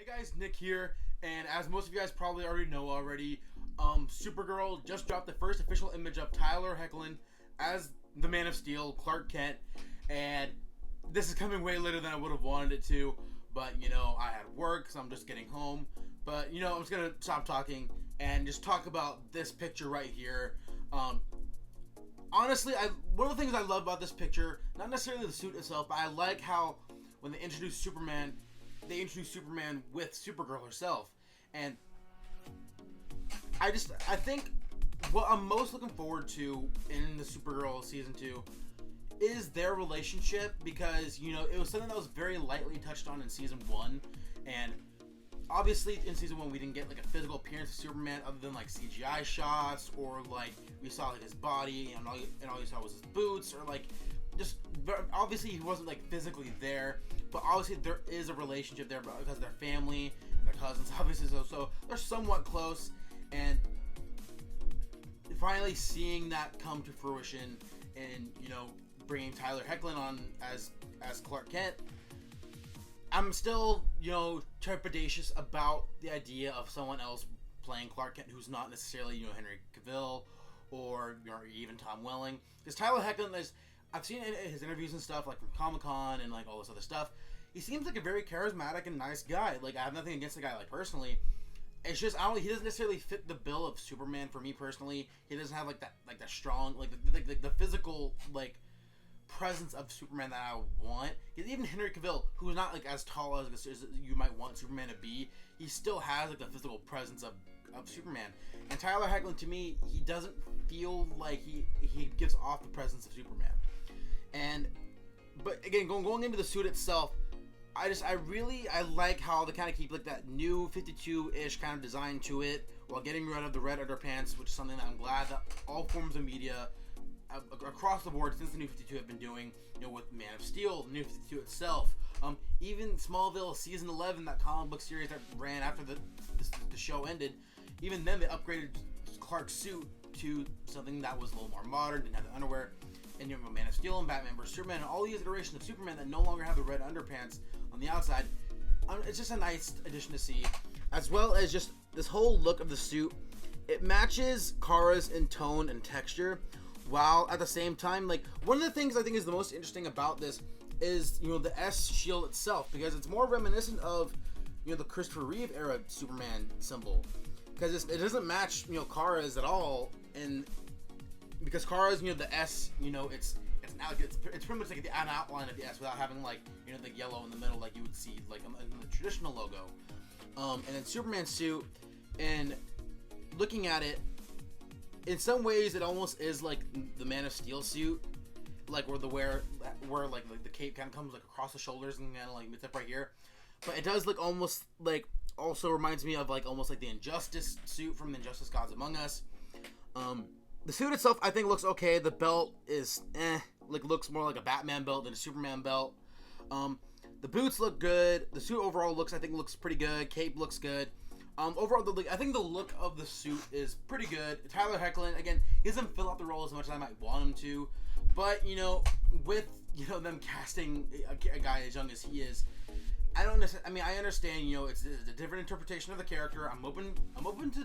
Hey guys, Nick here, and as most of you guys probably already know Supergirl just dropped the first official image of Tyler Hoechlin as the Man of Steel, Clark Kent, and this is coming way later than I would have wanted it to, but I had work, so I'm just getting home, but I'm just gonna stop talking and just talk about this picture right here. Honestly, one of the things I love about this picture, not necessarily the suit itself, but I like how when they introduced Superman, they introduced Superman with Supergirl herself. And I think what I'm most looking forward to in the Supergirl season 2 is their relationship, because it was something that was very lightly touched on in season 1, and obviously in season 1 we didn't get like a physical appearance of Superman other than like CGI shots, or like we saw like his body and all you saw was his boots, or like just obviously he wasn't like physically there, but obviously there is a relationship there because they're family and they're cousins, obviously, so they're somewhat close. And finally seeing that come to fruition, and bringing Tyler Hoechlin on as Clark Kent, I'm still trepidatious about the idea of someone else playing Clark Kent who's not necessarily Henry Cavill or even Tom Welling, because Tyler Hoechlin is, I've seen his interviews and stuff like from Comic-Con and like all this other stuff. He seems like a very charismatic and nice guy. Like, I have nothing against the guy, like, personally. It's just he doesn't necessarily fit the bill of Superman for me personally. He doesn't have that strong the physical presence of Superman that I want. Because even Henry Cavill, who's not like as tall as you might want Superman to be, he still has like the physical presence of Superman. And Tyler Hoechlin, to me, he doesn't feel like he gives off the presence of Superman. But again, going into the suit itself, I like how they kind of keep like that new 52-ish kind of design to it, while getting rid of the red underpants, which is something that I'm glad that all forms of media across the board since the New 52 have been doing, with Man of Steel, the New 52 itself, even Smallville season 11, that comic book series that ran after the show ended, even then they upgraded Clark's suit to something that was a little more modern, didn't have the underwear. And you have Man of Steel and Batman vs Superman and all these iterations of Superman that no longer have the red underpants on the outside. It's just a nice addition to see, as well as just this whole look of the suit. It matches Kara's in tone and texture, while at the same time, like, one of the things I think is the most interesting about this is the S shield itself, because it's more reminiscent of the Christopher Reeve era Superman symbol, because it doesn't match Kara's at all. And because Kara's, the S, it's pretty much like an outline of the S without having the yellow in the middle like you would see like in the traditional logo. And then Superman's suit, and looking at it, in some ways it almost is like the Man of Steel suit, like where the cape kind of comes like across the shoulders and kind of like meets up right here. But it does look almost like, also reminds me of almost like the Injustice suit from the Injustice Gods Among Us. The suit itself, I think, looks okay. The belt is looks more like a Batman belt than a Superman belt. The boots look good. The suit overall looks pretty good. Cape looks good. Overall, I think the look of the suit is pretty good. Tyler Hoechlin, again, he doesn't fill out the role as much as I might want him to, but with them casting a guy as young as he is, I understand, it's a different interpretation of the character. I'm open to,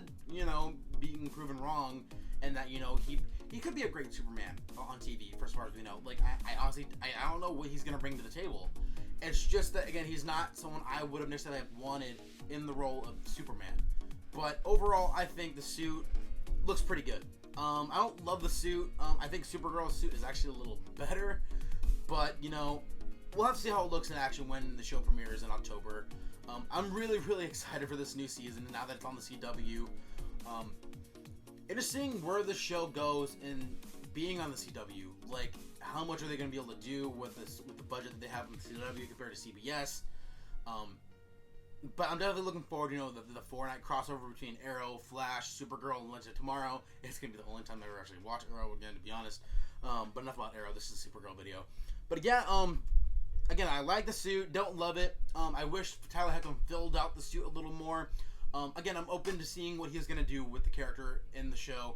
being proven wrong, and that, he could be a great Superman on TV, for as far as we know. Like, I honestly, I don't know what he's going to bring to the table. It's just that, again, he's not someone I would have necessarily wanted in the role of Superman. But overall, I think the suit looks pretty good. I don't love the suit. I think Supergirl's suit is actually a little better, but, we'll have to see how it looks in action when the show premieres in October. I'm really, really excited for this new season now that it's on the CW. And just seeing where the show goes and being on the CW. Like, how much are they going to be able to do with the budget that they have on the CW compared to CBS? But I'm definitely looking forward to the 4-night crossover between Arrow, Flash, Supergirl, and Legend of Tomorrow. It's going to be the only time I ever actually watch Arrow again, to be honest. But enough about Arrow. This is a Supergirl video. But yeah, again, I like the suit. Don't love it. I wish Tyler Hoechlin filled out the suit a little more. Again, I'm open to seeing what he's going to do with the character in the show.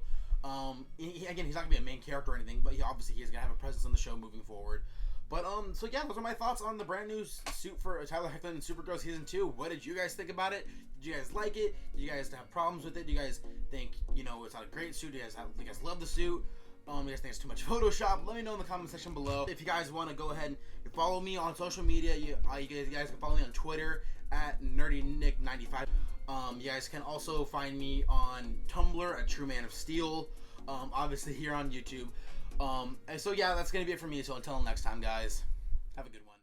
He's not going to be a main character or anything, but he's going to have a presence on the show moving forward. But so yeah, those are my thoughts on the brand new suit for Tyler Hoechlin and Supergirl season 2. What did you guys think about it? Did you guys like it? Did you guys have problems with it? Do you guys think, you know, it's not a great suit? Do you guys love the suit? You guys think it's too much Photoshop? Let me know in the comment section below. If you guys want to go ahead and follow me on social media, you guys can follow me on Twitter at NerdyNick95. You guys can also find me on Tumblr at True Man of Steel. Obviously here on YouTube. And so yeah, that's gonna be it for me. So until next time, guys, have a good one.